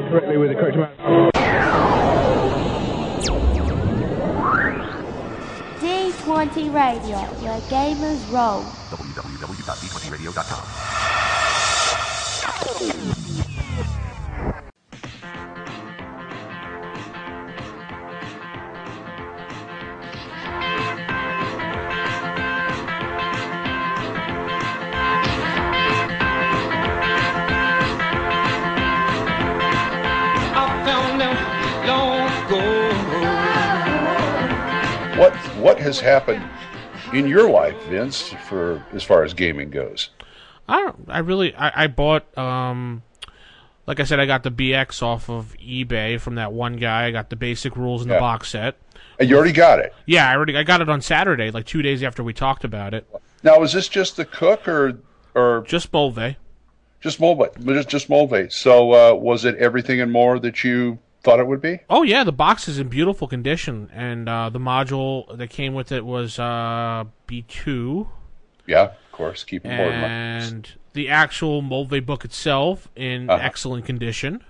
Correctly with the correct amount. D20 Radio, where gamers roll. www.d20radio.com. What has happened in your life, Vince, for as far as gaming goes? I bought, like I said, I got the BX off of eBay from that one guy. I got the basic rules in the box set. And you already got it? Yeah, I got it on Saturday, like 2 days after we talked about it. Now, is this just the cook or just Mulvey? Just Mulvey. So, was it everything and more that you thought it would be? Oh yeah, the box is in beautiful condition, and the module that came with it was B2. Yeah, of course. Keep it more in mind. And the actual Mulvey book itself in excellent condition.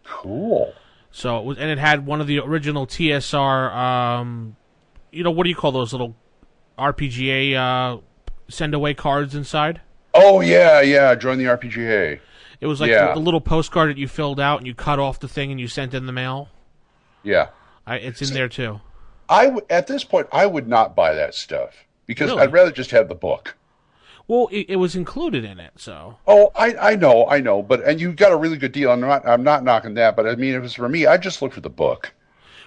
Cool. So it was, and it had one of the original TSR. What do you call those little RPGA send away cards inside? Oh yeah. Join the RPGA. It was like the little postcard that you filled out and you cut off the thing and you sent in the mail. Yeah. It's in there too. At this point, I would not buy that stuff because I'd rather just have the book. Well, it was included in it, so. Oh, I know, and you got a really good deal. I'm not knocking that, but I mean, if it was for me, I'd just look for the book.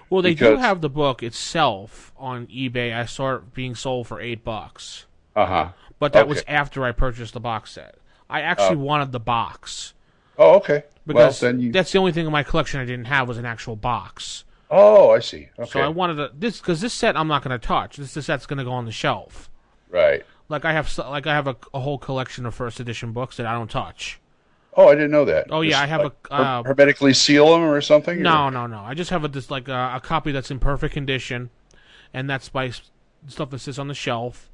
Well, they do have the book itself on eBay. I saw it being sold for $8. But that was after I purchased the box set. I actually wanted the box. Oh, okay. Because that's the only thing in my collection I didn't have was an actual box. Oh, I see. Okay. So I wanted because this set I'm not going to touch. This set's going to go on the shelf. Right. Like I have a whole collection of first edition books that I don't touch. Oh, I didn't know that. Oh yeah, I have hermetically seal them or something. No. I just have a copy that's in perfect condition, and that's my stuff that sits on the shelf.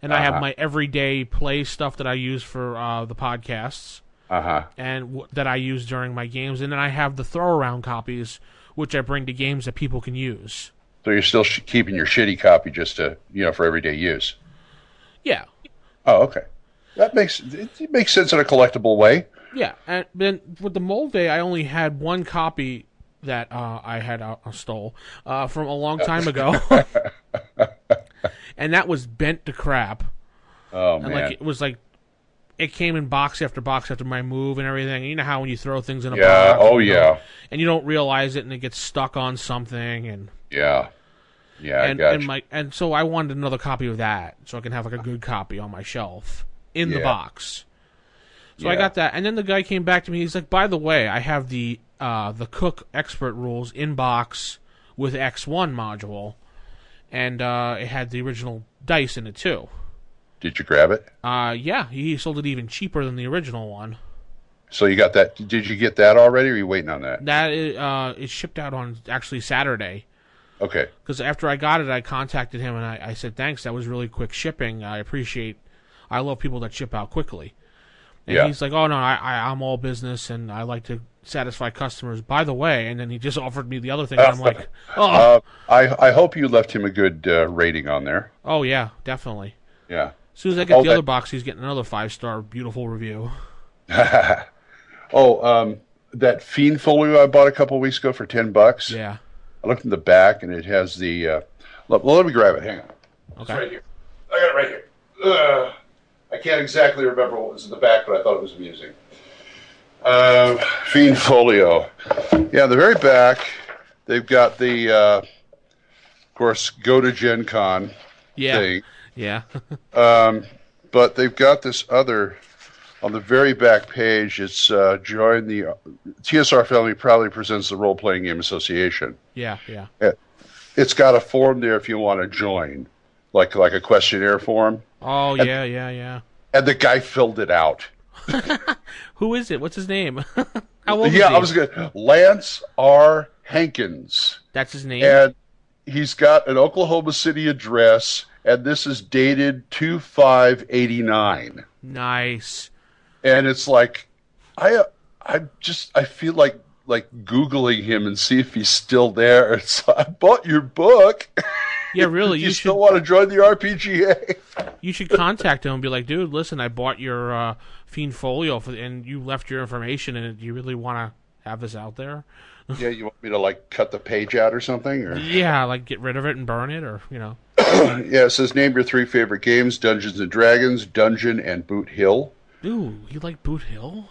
And I have my everyday play stuff that I use for the podcasts, and that I use during my games. And then I have the throw-around copies, which I bring to games that people can use. So you're still keeping your shitty copy just to for everyday use. Yeah. Oh, okay. It makes sense in a collectible way. Yeah, and then with the Mulvey, I only had one copy that I had stole from a long time ago. And that was bent to crap. Oh, man. And it came in box after box after my move and everything. And you know how when you throw things in a box. Oh, yeah. And you don't realize it and it gets stuck on something. And yeah. Yeah, I got you. And so I wanted another copy of that so I can have a good copy on my shelf in the box. So I got that. And then the guy came back to me. He's like, by the way, I have the Cook Expert Rules in box with X1 module. And it had the original dice in it, too. Did you grab it? Yeah. He sold it even cheaper than the original one. So you got that. Did you get that already, or are you waiting on that? That it shipped out on, actually, Saturday. Okay. Because after I got it, I contacted him, and I said, thanks, that was really quick shipping. I love people that ship out quickly. And he's like, oh, no, I'm all business, and I like to satisfy customers. By the way, and then he just offered me the other thing, and I'm like, oh. I hope you left him a good rating on there. Oh, yeah, definitely. Yeah. As soon as I get the other box, he's getting another 5-star beautiful review. That Fiend folio I bought a couple of weeks ago for $10. Yeah. I looked in the back, and it has the... let me grab it. Hang on. Okay. It's right here. I got it right here. I can't exactly remember what was in the back, but I thought it was amusing. Fiend folio. Yeah, the very back, they've got the, of course, go to Gen Con thing. Yeah. But they've got this other, on the very back page, it's join the TSR family proudly presents the Role Playing Game Association. Yeah. It's got a form there if you want to join, like a questionnaire form. Oh, yeah. And the guy filled it out. Who is it? What's his name? How old is he? I was good. Lance R. Hankins. That's his name? And he's got an Oklahoma City address, and this is dated 2/5/89. Nice. And it's like, I feel like Googling him and see if he's still there. It's I bought your book. Yeah, really. You still want to join the RPGA? You should contact him and be like, dude, listen, I bought your Fiend Folio and you left your information in it. Do you really want to have this out there? Yeah, you want me to cut the page out or something? Or yeah, get rid of it and burn it, or Yeah, it says name your 3 favorite games: Dungeons and Dragons, Dungeon, and Boot Hill. Ooh, you like Boot Hill?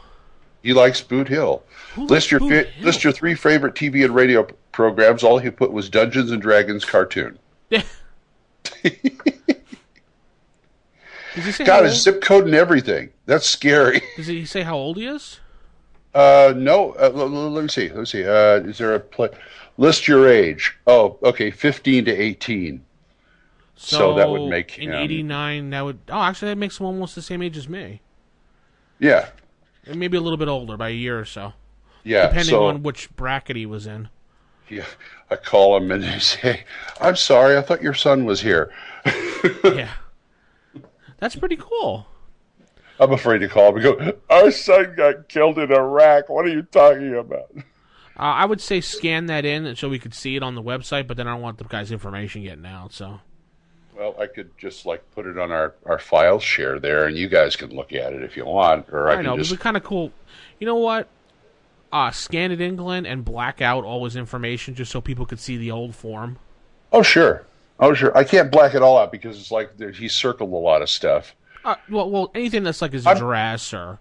He likes Boot Hill. List your 3 favorite TV and radio programs. All he put was Dungeons and Dragons cartoon. Yeah. Does he say got his zip code and everything. That's scary. Does he say how old he is? No. Let me see. Is there a play? List your age. Oh, okay, 15 to 18. So that would make him... In 89, that would... Oh, actually, that makes him almost the same age as me. Yeah. And maybe a little bit older by a year or so. Yeah. Depending on which bracket he was in. Yeah. I call him and they say, I'm sorry, I thought your son was here. Yeah. That's pretty cool. I'm afraid to call him and go, our son got killed in Iraq. What are you talking about? I would say scan that in so we could see it on the website, but then I don't want the guy's information getting out, so... Well, I could just put it on our file share there, and you guys can look at it if you want. Or I know, but it'd be kind of cool. You know what? Scan it in, Glenn, and black out all his information just so people could see the old form. Oh, sure. I can't black it all out because it's like he circled a lot of stuff. Well, anything that's like his address or...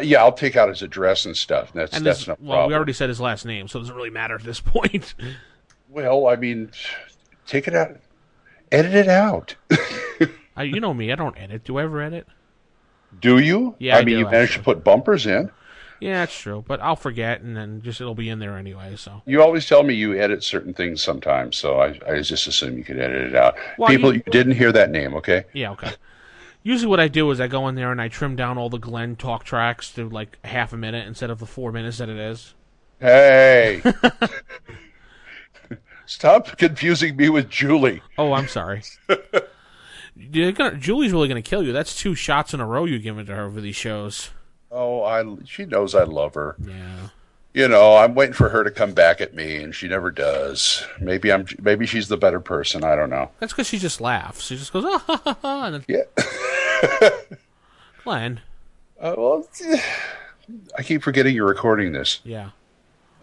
Yeah, I'll take out his address and stuff. That's no problem. Well, we already said his last name, so it doesn't really matter at this point. Well, I mean, take it out. Edit it out. You know me, I don't edit. Do I ever edit? Do you? Yeah, I mean, you managed to put bumpers in. Yeah, that's true, but I'll forget, and then it'll be in there anyway. So you always tell me you edit certain things sometimes, so I just assume you could edit it out. Well, People, you didn't hear that name, okay? Yeah, okay. Usually what I do is I go in there and I trim down all the Glenn talk tracks to like half a minute instead of the 4 minutes that it is. Hey! Stop confusing me with Julie. Oh, I'm sorry. Julie's really going to kill you. That's 2 shots in a row you're giving to her over these shows. Oh, she knows I love her. Yeah. You know, I'm waiting for her to come back at me, and she never does. Maybe she's the better person. I don't know. That's because she just laughs. She just goes, ah, ha, ha, ha. And then, yeah. Glenn. Well, I keep forgetting you're recording this. Yeah.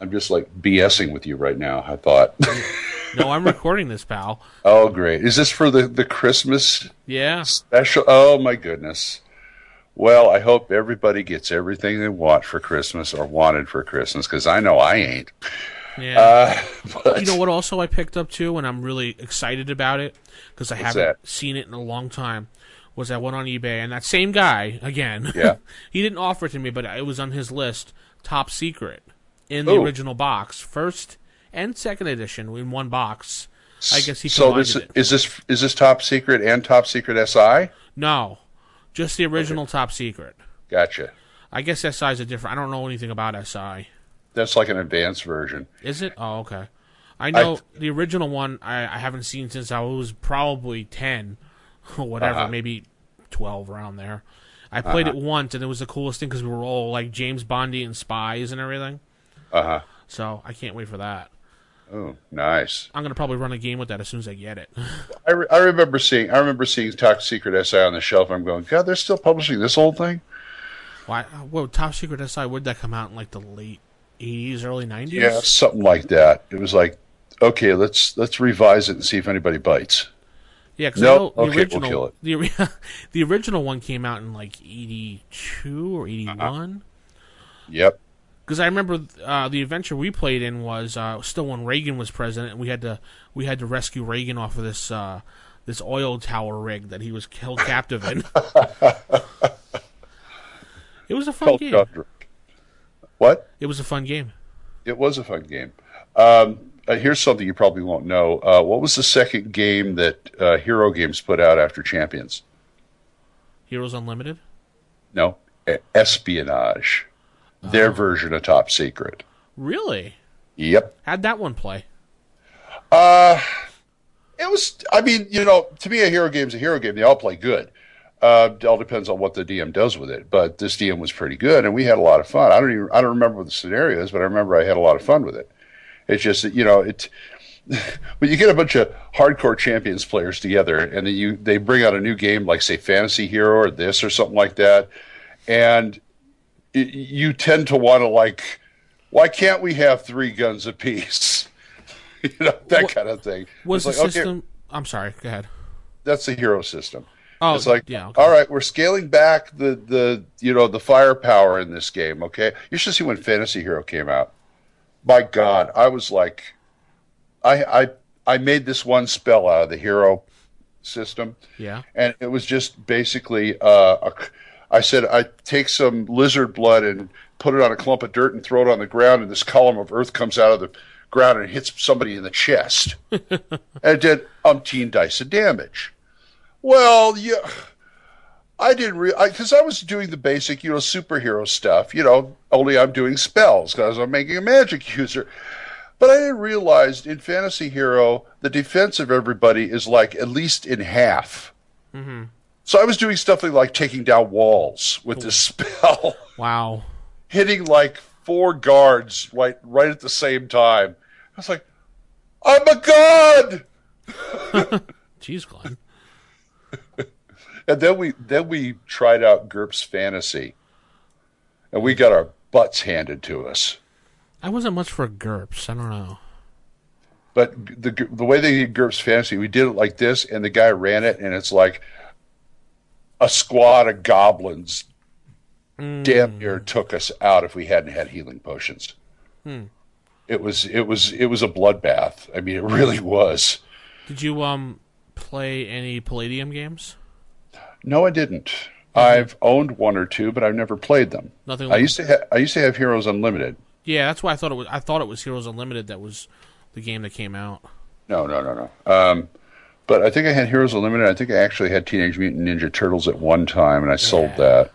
I'm just BSing with you right now, I thought. No, I'm recording this, pal. Oh, great. Is this for the Christmas special? Oh, my goodness. Well, I hope everybody gets everything they want for Christmas or wanted for Christmas, because I know I ain't. Yeah. You know what also I picked up, too, and I'm really excited about it, because I haven't seen it in a long time, was I went on eBay, and that same guy, again, he didn't offer it to me, but it was on his list, Top Secret, in the original box, first and second edition in one box. I guess he combined it. Is this Top Secret and Top Secret SI? No. Just the original Top Secret. Gotcha. I guess SI is a different... I don't know anything about SI. That's like an advanced version. Is it? Oh, okay. I know the original one I haven't seen since I was probably 10 or whatever, maybe 12 around there. I played it once, and it was the coolest thing because we were all like James Bondy and spies and everything. So I can't wait for that. Oh, nice! I'm gonna probably run a game with that as soon as I get it. I remember seeing Top Secret SI on the shelf. I'm going, God, they're still publishing this old thing. Why? Well, Top Secret SI, would that come out in like the late '80s, early '90s? Yeah, something like that. It was like, okay, let's revise it and see if anybody bites. Yeah, because we'll kill it. The original one came out in like '82 or '81. Yep. Because I remember the adventure we played in was still when Reagan was president, and we had to rescue Reagan off of this oil tower rig that he was held captive in. It was a fun game. What? It was a fun game. It was a fun game. Here's something you probably won't know. What was the second game that Hero Games put out after Champions? Heroes Unlimited? No, Espionage. Their version of Top Secret. Really? Yep. How'd that one play? It was, I mean, to me, a hero game's a hero game. They all play good. It all depends on what the DM does with it. But this DM was pretty good, and we had a lot of fun. I don't remember what the scenario is, but I remember I had a lot of fun with it. It's just that, when you get a bunch of hardcore Champions players together, and then they bring out a new game like, say, Fantasy Hero or this or something like that, and you tend to want to, like, why can't we have 3 guns apiece? Kind of thing. Was the system? Okay, I'm sorry. Go ahead. That's the hero system. Oh, it's like, yeah. Okay. All right, we're scaling back the firepower in this game. Okay, you should see when Fantasy Hero came out. My God, I was like, I made this one spell out of the hero system. Yeah, and it was just basically I said I take some lizard blood and put it on a clump of dirt and throw it on the ground, and this column of earth comes out of the ground and hits somebody in the chest, and it did umpteen dice of damage. Well, yeah, I didn't because I was doing the basic, superhero stuff. Only I'm doing spells because I'm making a magic user. But I didn't realize in Fantasy Hero the defense of everybody is like at least in half. Mm-hmm. So I was doing stuff like taking down walls with this spell. Wow. Hitting like 4 guards right at the same time. I was like, I'm a god! Jeez, Glenn. And then we tried out GURPS Fantasy. And we got our butts handed to us. I wasn't much for GURPS. I don't know. But the way they did GURPS Fantasy, we did it like this, and the guy ran it, and it's like a squad of goblins damn near took us out if we hadn't had healing potions. It was a bloodbath. I mean, it really was. Did you play any Palladium games? No, I didn't. Mm-hmm. I've owned 1 or 2, but I've never played them. Nothing. Like I used to have Heroes Unlimited. Yeah, that's why I thought it was Heroes Unlimited that was the game that came out. No. But I think I had Heroes Unlimited. I think I actually had Teenage Mutant Ninja Turtles at one time, and I sold that.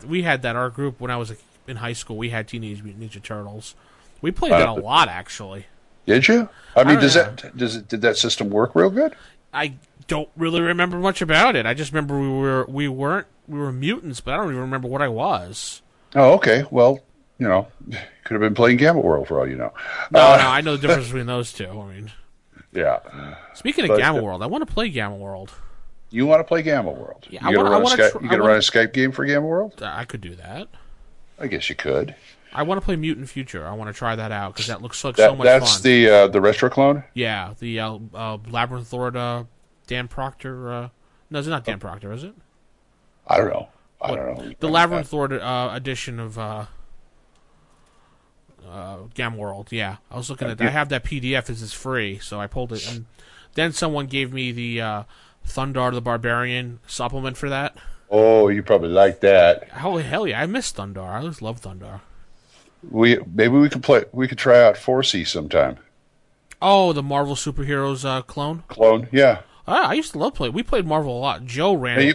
We had that. Our group, when I was in high school, we had Teenage Mutant Ninja Turtles. We played that a lot, actually. Did you? I mean, did that system work real good? I don't really remember much about it. I just remember we were mutants, but I don't even remember what I was. Oh, okay. Well, could have been playing Gamma World for all you know. No, I know the difference between those two. I mean, yeah. Speaking of Gamma World, I want to play Gamma World. You want to play Gamma World? Yeah, you going to run a Skype game for Gamma World? I could do that. I guess you could. I want to play Mutant Future. I want to try that out because that looks like so much fun. That's the retro clone? Yeah, the Labyrinth Lord Dan Proctor. No, it's not Dan Proctor, is it? I don't know. I don't know. The Labyrinth Lord edition of Gamma World. Yeah, I was looking at that. I have that PDF. This is free, so I pulled it. And then someone gave me the Thundar the Barbarian supplement for that. Oh, you probably like that. Oh, hell yeah! I miss Thundar. I just love Thundar. Maybe we could play. We could try out 4C sometime. Oh, the Marvel Superheroes clone. Clone, yeah. I used to love play. We played Marvel a lot. Joe ran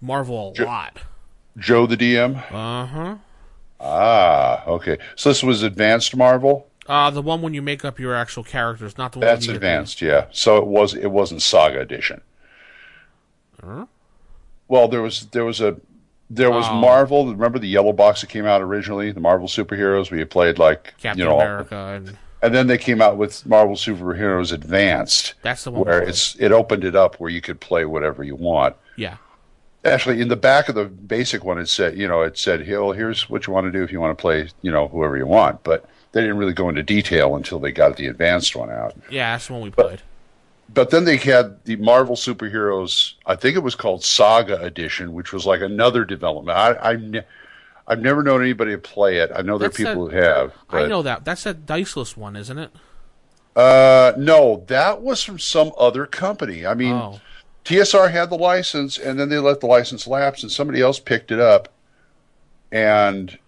Marvel a lot. Joe the DM. Uh-huh. Ah, okay. So this was Advanced Marvel. The one when you make up your actual characters, not the one. That's Advanced, yeah. So it wasn't Saga Edition. Huh? Well, there was Marvel. Remember the yellow box that came out originally, the Marvel superheroes. We played like Captain America, and then they came out with Marvel Superheroes Advanced. That's the one where it opened it up where you could play whatever you want. Yeah. Actually, in the back of the basic one, it said, "Well, here's what you want to do if you want to play, whoever you want." But they didn't really go into detail until they got the advanced one out. Yeah, that's the one we played. But then they had the Marvel Superheroes, I think it was called Saga Edition, which was like another development. I've never known anybody to play it. I know there are people who have. But, I know that. That's that diceless one, isn't it? No, that was from some other company. I mean, TSR had the license, and then they let the license lapse, and somebody else picked it up. And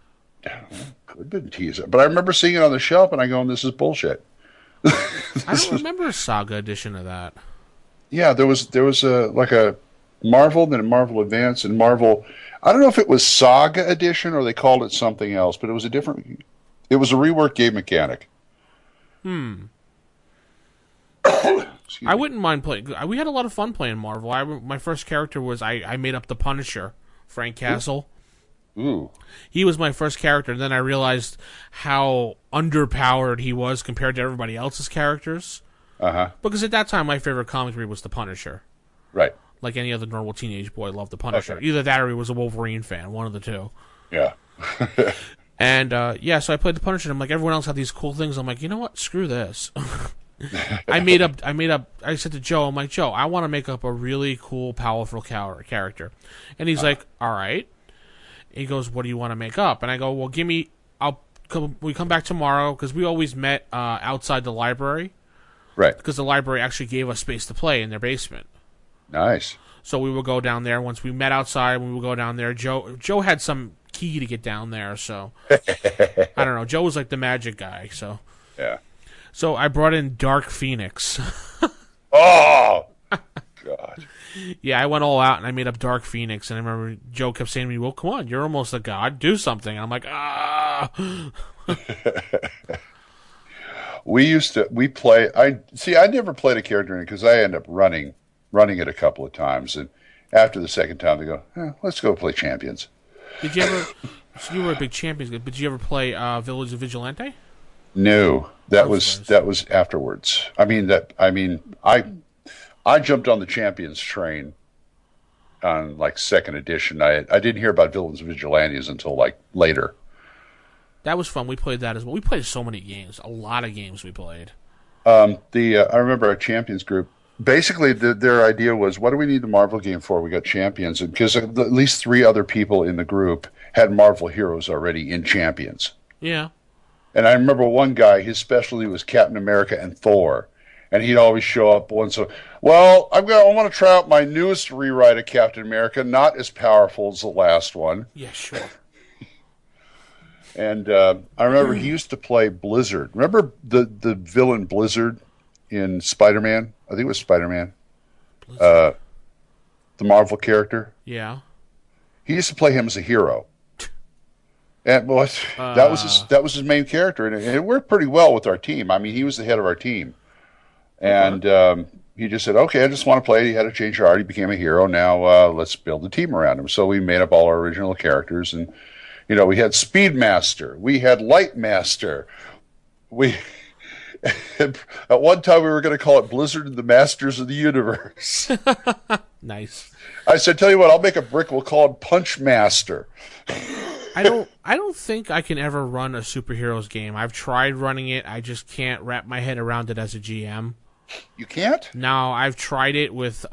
could have been TSR. But I remember seeing it on the shelf, and I going, this is bullshit. I don't remember a Saga edition of that. Yeah, there was a Marvel, then a Marvel Advance, and Marvel. I don't know if it was Saga edition or they called it something else, but it was a reworked game mechanic. Excuse I wouldn't mind playing. We had a lot of fun playing Marvel. My first character was I made up the Punisher, Frank Castle. Ooh. He was my first character, and then I realized how underpowered he was compared to everybody else's characters. Uh-huh. Because at that time, my favorite comic read was the Punisher. Right. Like any other normal teenage boy, loved the Punisher. Okay. Either that or he was a Wolverine fan, one of the two. Yeah. And, so I played the Punisher, and I'm like, everyone else had these cool things. I'm like, you know what? Screw this. I said to Joe, I'm like, Joe, I want to make up a really cool, powerful character. And he's like, all right. He goes, what do you want to make up? And I go, well, we come back tomorrow, because we always met outside the library. Right. Because the library actually gave us space to play in their basement. Nice. So we would go down there. Once we met outside, we would go down there. Joe had some key to get down there, so I don't know. Joe was like the magic guy, so yeah. So I brought in Dark Phoenix. Oh God. Yeah, I went all out and I made up Dark Phoenix, and I remember Joe kept saying to me, "Well, come on, you're almost a god. Do something." And I'm like, ah. I never played a character in it because I end up running it a couple of times, and after the second time they go, let's go play Champions. Did you ever? So you were a big Champions guy, but did you ever play Village of Vigilante? No, that was afterwards. I jumped on the Champions train on like second edition. I didn't hear about Villains and Vigilantes until like later. That was fun. We played that as well. We played so many games. A lot of games we played. I remember our Champions group. Basically, their idea was, what do we need the Marvel game for? We got Champions. And because at least 3 other people in the group had Marvel heroes already in Champions. Yeah. And I remember one guy, his specialty was Captain America and Thor. And he'd always show up once. Well, I want to try out my newest rewrite of Captain America, not as powerful as the last one. Yeah, sure. And I remember he used to play Blizzard. Remember the villain Blizzard in Spider-Man? I think it was Spider-Man. The Marvel character. Yeah. He used to play him as a hero. And that was his main character, and it worked pretty well with our team. I mean, he was the head of our team. And he just said, okay, I just want to play. He had a change of heart. He became a hero. Now let's build a team around him. So we made up all our original characters, and we had Speedmaster. We had Lightmaster. At one time, we were going to call it Blizzard and the Masters of the Universe. Nice. I said, tell you what, I'll make a brick. We'll call it Punch Master. I don't think I can ever run a superheroes game. I've tried running it. I just can't wrap my head around it as a GM. You can't? No, I've tried it with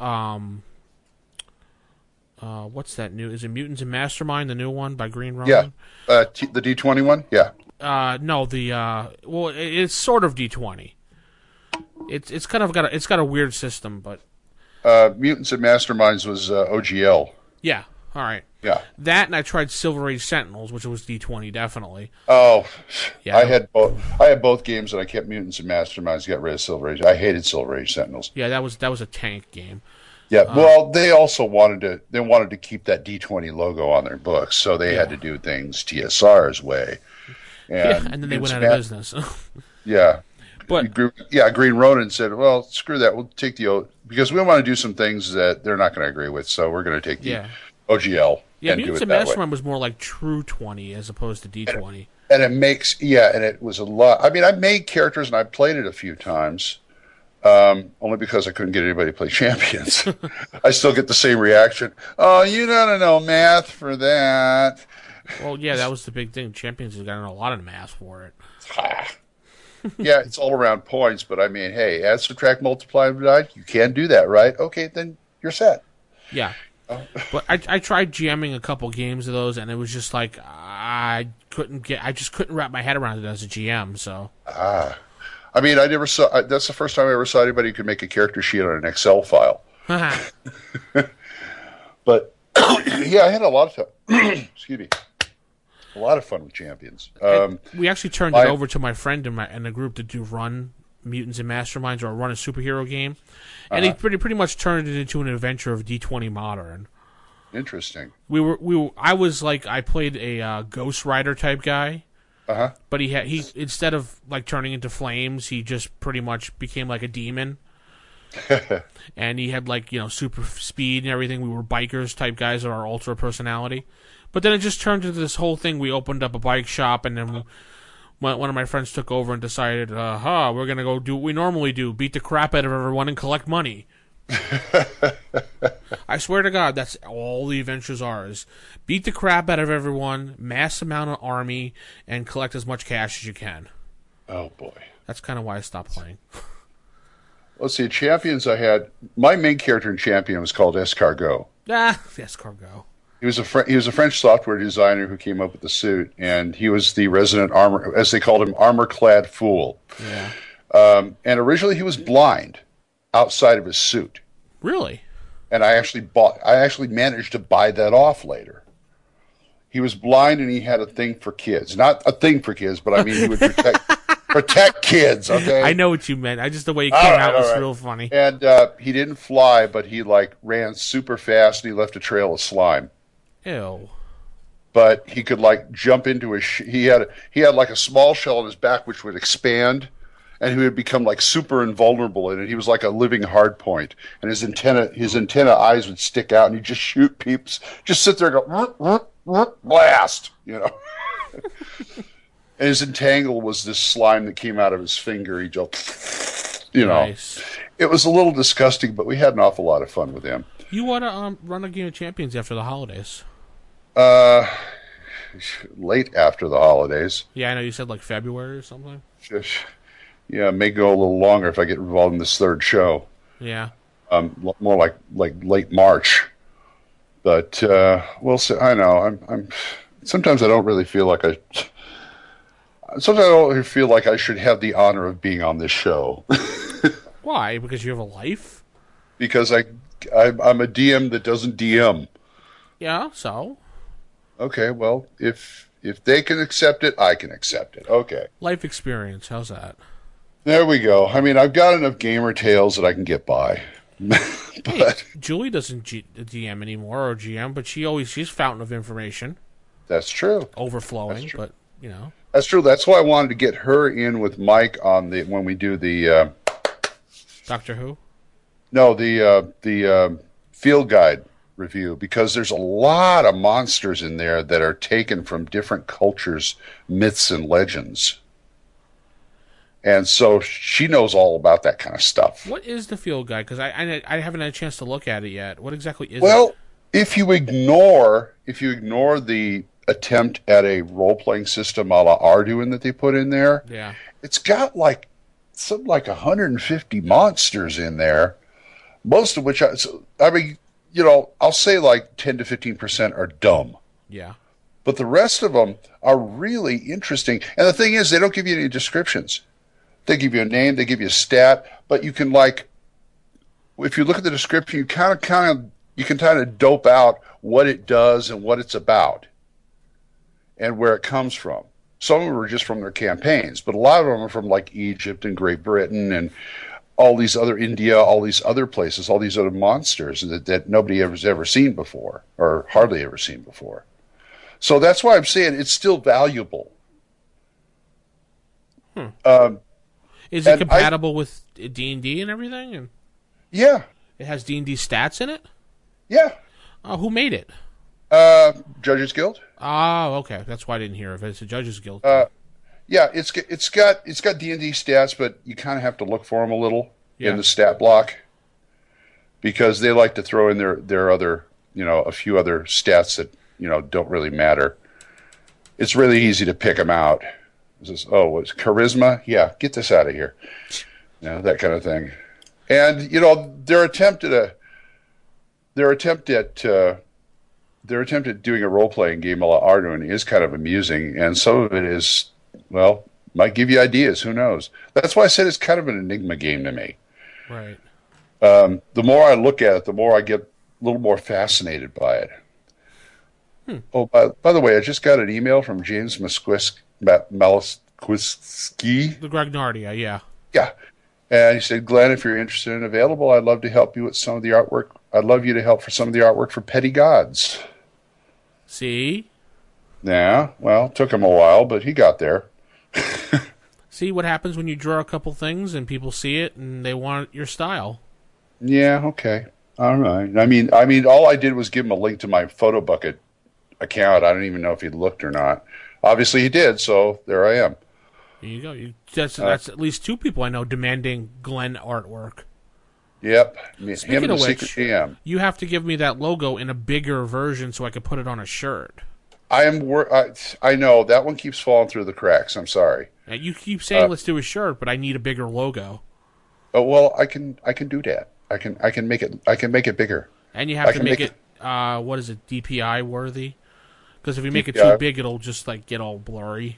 what's that new? Is it Mutants and Mastermind, the new one by Green Ronin? Yeah, the D20 one. Yeah. No, it's sort of D20. It's kind of got a weird system, but Mutants and Masterminds was OGL. Yeah. All right. Yeah. That, and I tried Silver Age Sentinels, which was D20 definitely. Oh, yeah. I had both games, and I kept Mutants and Masterminds. Got rid of Silver Age. I hated Silver Age Sentinels. Yeah, that was a tank game. Yeah. Well, they also wanted to keep that D20 logo on their books, so they had to do things TSR's way. And then they went out of business. Yeah. But Green Ronin said, well, screw that. We'll take because we want to do some things that they're not going to agree with, so we're going to take the OGL and do it that way. Mutants and Mastermind was more like true 20 as opposed to D20. And it was a lot. I mean, I made characters and I played it a few times, only because I couldn't get anybody to play Champions. I still get the same reaction. Oh, you gotta know math for that. Well, yeah, that was the big thing. Champions has gotten a lot of math for it. Yeah, it's all around points, but I mean, hey, add, subtract, multiply, divide, you can do that, right? Okay, then you're set. Yeah. But I tried GMing a couple games of those, and it was just like I just couldn't wrap my head around it as a GM. So. I mean, I never saw. That's the first time I ever saw anybody who could make a character sheet on an Excel file. But yeah, I had a lot of time. Excuse me. A lot of fun with Champions. We actually turned it over to my friend in the group to run Mutants and Masterminds, or run a superhero game, and he pretty much turned it into an adventure of D20 Modern. Interesting. I played a Ghost Rider type guy. But he instead of like turning into flames, he just pretty much became like a demon. And he had like, super speed and everything. We were bikers type guys of our ultra personality. But then it just turned into this whole thing. We opened up a bike shop, and then one of my friends took over and decided, we're going to go do what we normally do, beat the crap out of everyone and collect money. I swear to God, that's all the adventures are, is beat the crap out of everyone, mass amount of army, and collect as much cash as you can. Oh, boy. That's kind of why I stopped playing. Let's see, Champions I had, my main character in Champion was called Escargot. Escargot. He was a French software designer who came up with the suit, and he was the resident armor, as they called him, armor-clad fool. Yeah. And originally he was blind outside of his suit. Really? And I actually managed to buy that off later. He was blind and he had a thing for kids. Not a thing for kids, but I mean he would protect kids, okay? I know what you meant. The way you came out was real funny. And he didn't fly, but he ran super fast and he left a trail of slime. Ew. But he could jump into he had like a small shell on his back which would expand, and he would become super invulnerable in it. He was like a living hard point, and his antenna eyes would stick out, and he'd just shoot peeps, just sit there and go blast, And his entangle was this slime that came out of his finger. He just, Nice. It was a little disgusting, but we had an awful lot of fun with him. You want to run a Game of Champions after the holidays? Late after the holidays. Yeah, I know you said February or something. Yeah, it may go a little longer if I get involved in this third show. Yeah. More like late March. But we'll see. I know. Sometimes I don't really feel like Sometimes I don't feel like I should have the honor of being on this show. Why? Because you have a life? Because I'm a DM that doesn't DM. Yeah, so? Okay, well, if they can accept it, I can accept it. Okay. Life experience, how's that? There we go. I mean, I've got enough gamer tales that I can get by. But Julie doesn't DM anymore or GM, but she's fountain of information. That's true. Overflowing, That's true. But That's true. That's why I wanted to get her in with Mike on when we do the Doctor Who? No, the field guide review, because there's a lot of monsters in there that are taken from different cultures, myths, and legends. And so she knows all about that kind of stuff. What is the field guide? Because I haven't had a chance to look at it yet. What exactly is it? Well, if you ignore the attempt at a role-playing system a la Arduin that they put in there, yeah, it's got something like 150 monsters in there, most of which I'll say 10 to 15% are dumb. Yeah. But the rest of them are really interesting. And the thing is, they don't give you any descriptions. They give you a name, they give you a stat, but you can if you look at the description, you can kind of dope out what it does and what it's about and where it comes from. Some of them are just from their campaigns, but a lot of them are from Egypt and Great Britain and all these other India, all these other places, all these other monsters that nobody has ever seen before, or hardly ever seen before. So that's why I'm saying it's still valuable. Is it compatible with D&D and everything? And yeah. It has D&D stats in it? Yeah. Who made it? Judges Guild. Oh, okay. That's why I didn't hear of it. It's a Judges Guild. Yeah, it's got D&D stats, but you kind of have to look for them a little in the stat block, because they like to throw in their other, a few other stats that don't really matter. It's really easy to pick them out. What's charisma? Yeah, get this out of here. That kind of thing. And their attempt at doing a role-playing game a la Arduin is kind of amusing, and some of it is, might give you ideas. Who knows? That's why I said it's kind of an enigma game to me. Right. The more I look at it, the more I get a little more fascinated by it. Oh, by the way, I just got an email from James Maskwiski. The Gragnardia, yeah. Yeah. And he said, Glenn, if you're interested and available, I'd love to help you with some of the artwork. I'd love you to help for some of the artwork for Petty Gods. See? Yeah, well, took him a while, but he got there. See what happens when you draw a couple things and people see it and they want your style. Yeah, okay. All right. I mean, all I did was give him a link to my Photo Bucket account. I don't even know if he looked or not. Obviously, he did. So there I am. There you go. That's at least 2 people I know demanding Glen artwork. Yep. Speaking Him and of the which, Secret GM. you have to give me that logo in a bigger version so I can put it on a shirt. I know that one keeps falling through the cracks. I'm sorry. Now, you keep saying let's do a shirt, but I need a bigger logo. Oh well, I can do that. I can make it bigger. And you have to make it what is it, DPI worthy? Because if you make it too big, it'll just like get all blurry.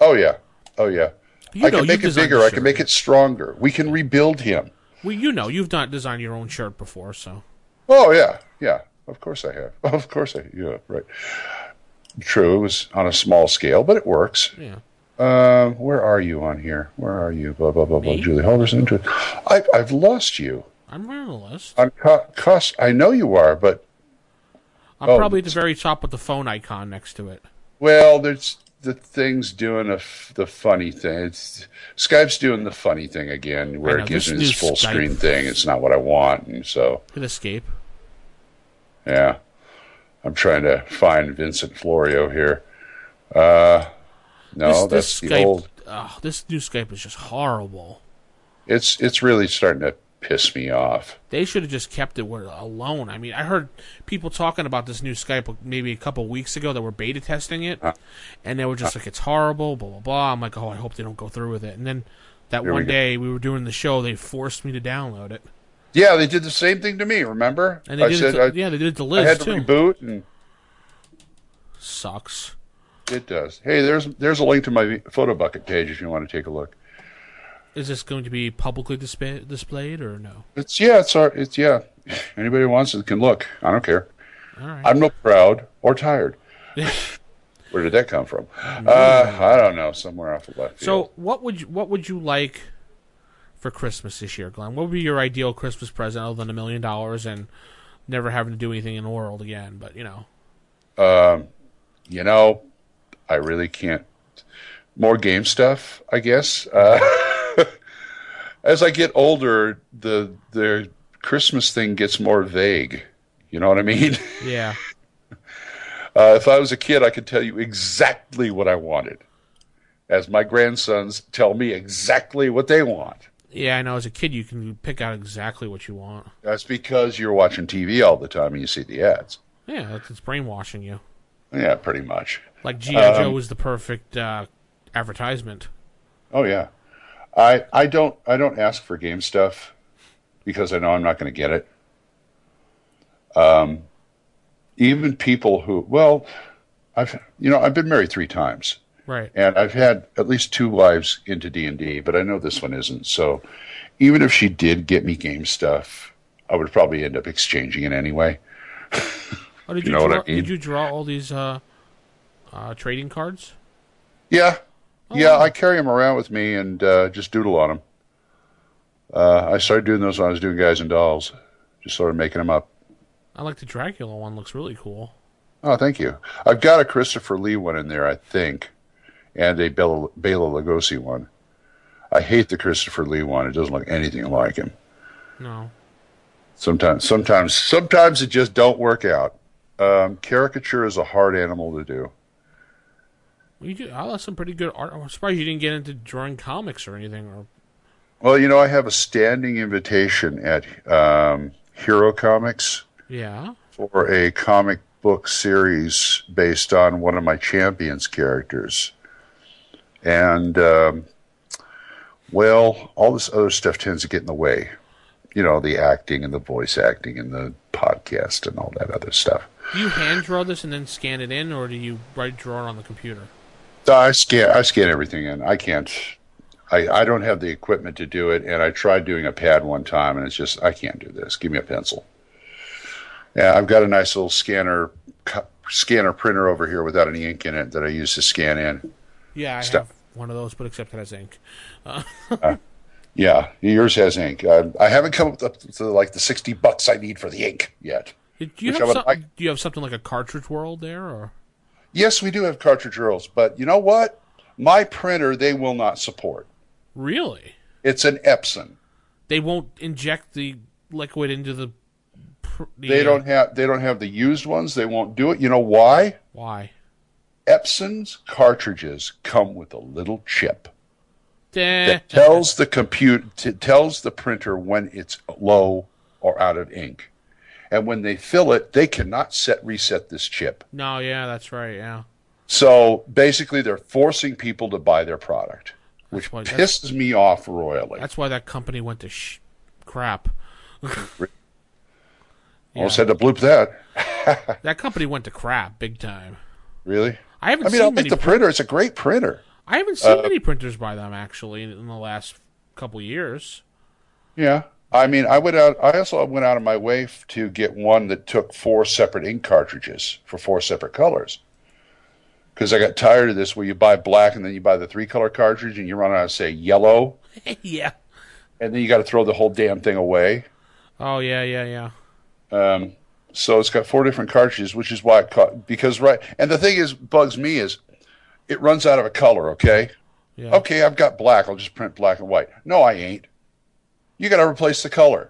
Oh yeah. I can make it bigger. I can make it stronger. We can rebuild him. Well, you've not designed your own shirt before, so. Oh yeah. Of course I have. Of course yeah, right. True, it was on a small scale, but it works. Yeah. Where are you on here? Where are you? Blah blah blah blah. Julie Halverson. I've lost you. I'm on the list. On cost, I know you are, but I'm probably at the very top with the phone icon next to it. Well, there's the thing's doing the funny thing. Skype's doing the funny thing again, where it gives me this full screen thing. It's not what I want, and so hit escape. Yeah, I'm trying to find Vincent Florio here. No, that's the Skype, old. This new Skype is just horrible. It's really starting to piss me off. They should have just kept it alone. I mean, I heard people talking about this new Skype maybe a couple weeks ago that were beta testing it, and they were just like, it's horrible, blah, blah, blah. I'm like, oh, I hope they don't go through with it. And then that one day we were doing the show, they forced me to download it. Yeah, they did the same thing to me, remember? And they did it to Liz, I had to too. reboot, and sucks. It does. Hey, there's a link to my Photo Bucket page if you want to take a look. Is this going to be publicly displayed or no? It's anybody who wants it can look. I don't care. All right. I'm not proud or tired. Where did that come from? I don't know. Somewhere off the left field. So what would you like for Christmas this year, Glenn? What would be your ideal Christmas present other than $1 million and never having to do anything in the world again? But I really can't. More game stuff, I guess. As I get older, the Christmas thing gets more vague. You know what I mean? Yeah. If I was a kid, I could tell you exactly what I wanted. As my grandsons tell me exactly what they want. Yeah, I know. As a kid, you can pick out exactly what you want. That's because you're watching TV all the time and you see the ads. Yeah, it's brainwashing you. Yeah, pretty much. Like G.I. Joe was the perfect advertisement. Oh yeah, I don't ask for game stuff because I know I'm not going to get it. Even people who, I've been married 3 times, right? And I've had at least 2 wives into D&D, but I know this one isn't. So even if she did get me game stuff, I would probably end up exchanging it anyway. Oh, did you draw all these trading cards? Yeah. Oh, yeah, wow. I carry them around with me and just doodle on them. I started doing those when I was doing Guys and Dolls, just sort of making them up. I like the Dracula one. Looks really cool. Oh, thank you. I've got a Christopher Lee one in there, I think, and a Bela Lugosi one. I hate the Christopher Lee one. It doesn't look anything like him. No. Sometimes it just don't work out. Caricature is a hard animal to do. I like some pretty good art. I'm surprised you didn't get into drawing comics or anything. Well, I have a standing invitation at Hero Comics. Yeah. For a comic book series based on one of my Champions characters. And, all this other stuff tends to get in the way. The acting and the voice acting and the podcast and all that other stuff. Do you hand draw this and then scan it in, or do you draw it on the computer? I scan everything in. I can't. I don't have the equipment to do it, and I tried doing a pad one time, and it's just, I can't do this. Give me a pencil. Yeah, I've got a nice little scanner printer over here without any ink in it that I use to scan in. Yeah, I have one of those, but except it has ink. Yeah, yours has ink. I haven't come up to like the $60 I need for the ink yet. Do you have something like a cartridge world there, or? Yes, we do have cartridge worlds, but you know what? My printer they will not support. Really? It's an Epson. They won't inject the liquid into the They don't have the used ones. They won't do it. You know why? Why? Epson's cartridges come with a little chip that tells the printer when it's low or out of ink. And when they fill it, they cannot reset this chip. No, yeah, that's right, yeah. So basically, they're forcing people to buy their product, which pisses me off royally. That's why that company went to crap. Almost had to bloop that. That company went to crap big time. Really? I like the printer. It's a great printer. I haven't seen many printers by them, actually, in the last couple years. Yeah. I also went out of my way to get one that took 4 separate ink cartridges for 4 separate colors. Because I got tired of this where you buy black and then you buy the 3-color cartridge and you run out of, say, yellow. Yeah. And then you got to throw the whole damn thing away. Oh, yeah. So it's got 4 different cartridges, which is why and the thing bugs me is it runs out of a color, okay? Yeah. Okay, I've got black. I'll just print black and white. No, I ain't. You got to replace the color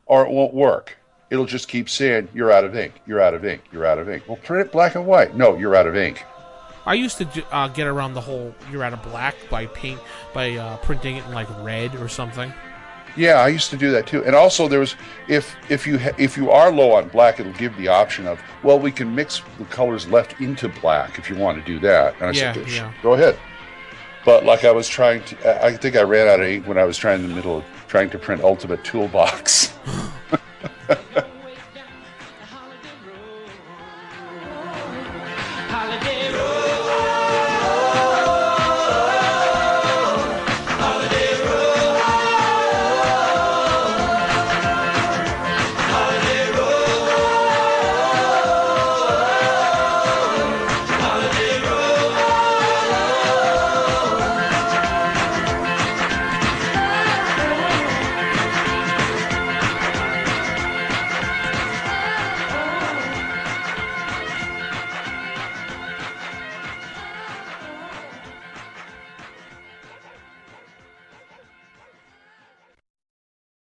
or it won't work. It'll just keep saying, you're out of ink, you're out of ink, you're out of ink. Well, print it black and white. No, you're out of ink. I used to get around the whole you're out of black by printing it in like red or something. Yeah, I used to do that too. And also there was, if you are low on black, it'll give the option of, well, we can mix the colors left into black if you want to do that. And I said, go ahead. But like I think I ran out of ink when I was trying to print Ultimate Toolbox.